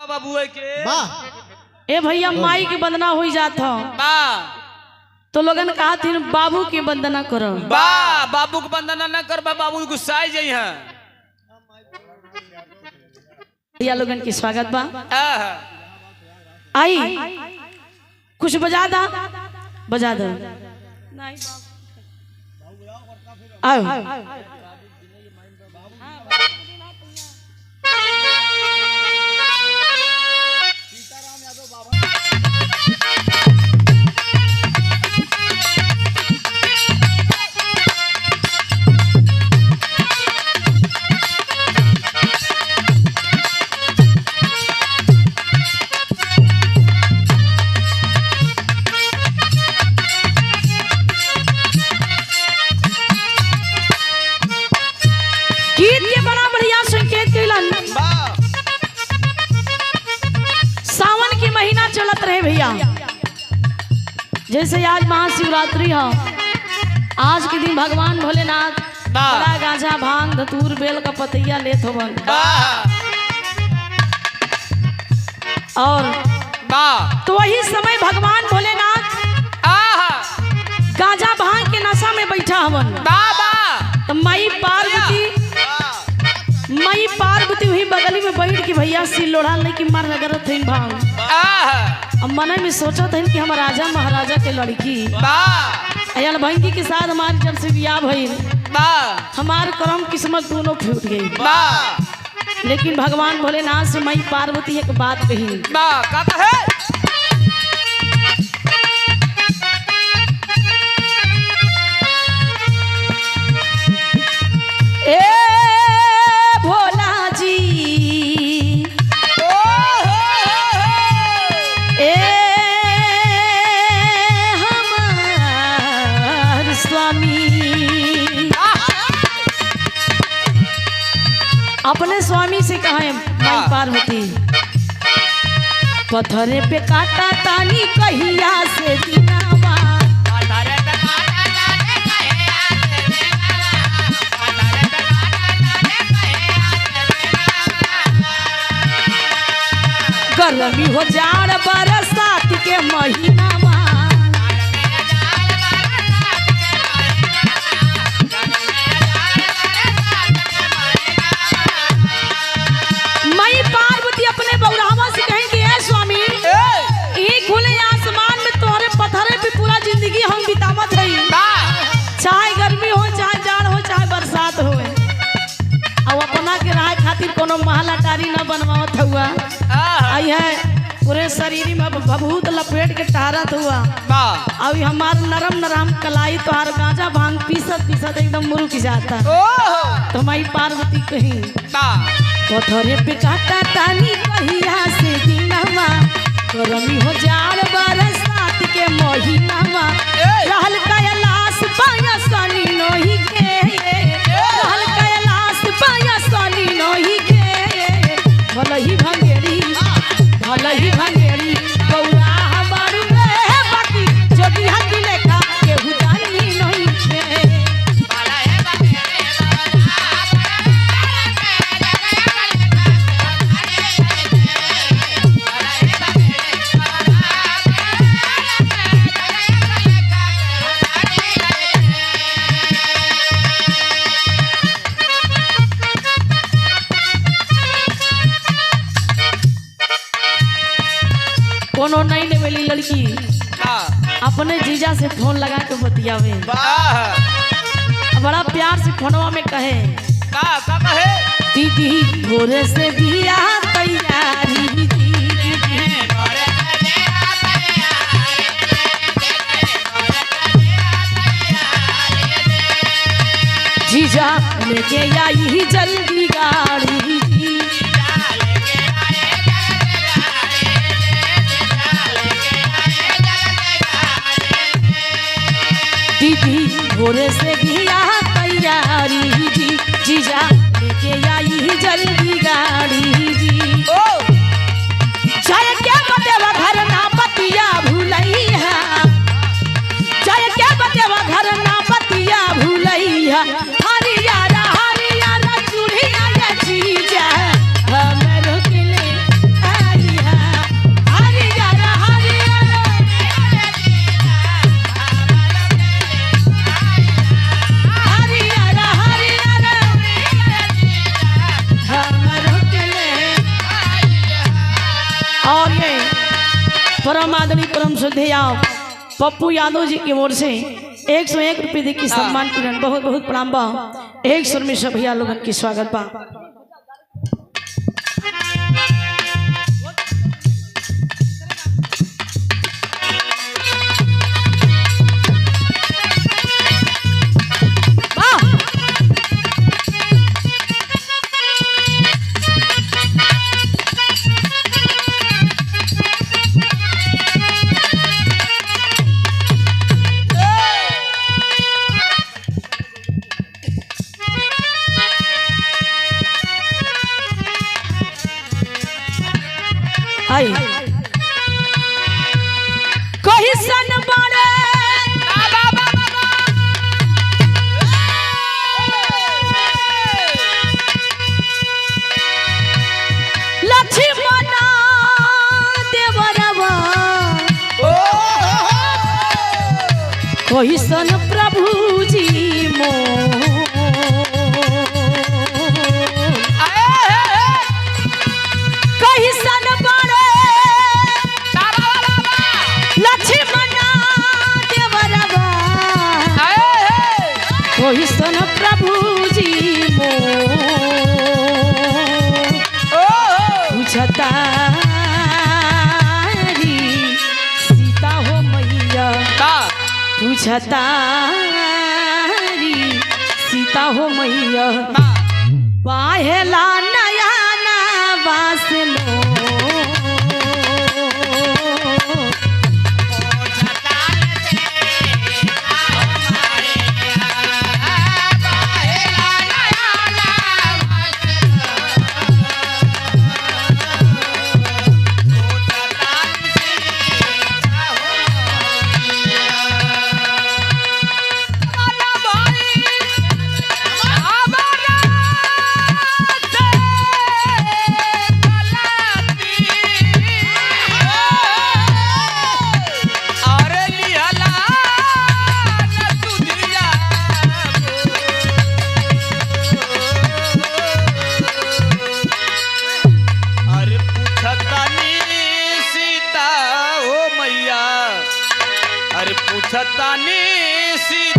बाबू के ए भैया माई की वंदना हो जात हो तो लोगन कहा थी बाबू की वंदना करो। बाबू की वंदना न कर बाबू गुस्सा जाई है। भैया लोगन की स्वागत बा। आई कुछ बजा दो आओ भैया। जैसे आज महाशिवरात्रि हो, आज के दिन भगवान भोलेनाथ बड़ा गांजा भांग धतूर बेल का पतैया लेत होवन और तो वही समय भगवान भोलेनाथ गांजा भांग के नशा में बैठा हवन। तो मई पार्वती हुई बगली में बैठ के भैया सिर लोढ़ा लेके मर रगड़त थे भांग। अब मन में सोचा था कि हम राजा महाराजा के लड़की अयल भंगी के साथ हमारी जब से बियाह भइल हमार करम किस्मत दोनों फूट गई। लेकिन भगवान भोलेनाथ से मई पार्वती एक बात कही अपने स्वामी से कहे माई पार्वती पत्थरे पे काटा तानी कहिया से दिनावा गर्मी हो जाड़ बरसात के महीना कोनो महलाटारी न बनवावत हुआ आई है पूरे शरीर में भभूत लपेट के टहरत हुआ। अभी हमार नरम नरम कलाई तोहार गांजा भांग पीसत एकदम मुरुक जाता। तो माई पार्वती कही पत्थरे पे काटा तानी कहिया से दिनवा गरमी हो जाड़ बरसात के महीनावा रहल कैलाश पाया सनी नही के रहल कैलाश पाया सनी नही भलही भंगेरी गौरा हमारू बाकी जोगी हाथी लेखा केहू जानी नहीं कोनो नहीं लेवेली लड़की अपने जीजा से फोन लगा के बतियावे बड़ा प्यार से फोनवा में कहे दीदी भोरे से बिया तैयारी जीजा लेके आई जल्दी गाड़ी दीदी भोरे से बिया तैयारी जीजा लेके आई जल्दी गाड़ी चाहे क्या बतेवा घर ना बतिया भूलैया चाहे क्या बतेवा घर ना बतिया भूलैया हरियारा हरियारा चूड़िया जीजा हमरो के ले आई परम आदरणीय परम श्रद्धेय पप्पू यादव जी की ओर से 101 रुपये दे की सम्मान किरण बहुत बहुत प्रणाम बा। एक सुर में सब भैया लोगन की स्वागत बा। कही सन बड़े लक्ष्मण देवरवा कही सन प्रभु जी मो कही सन बड़े लक्ष्मण देवरवा कही सन प्रभु जी मो पूछतारी सीता हो मैया पूछतारी सीता हो मैया पाहेला नया ना वासनो पूछतानी सीता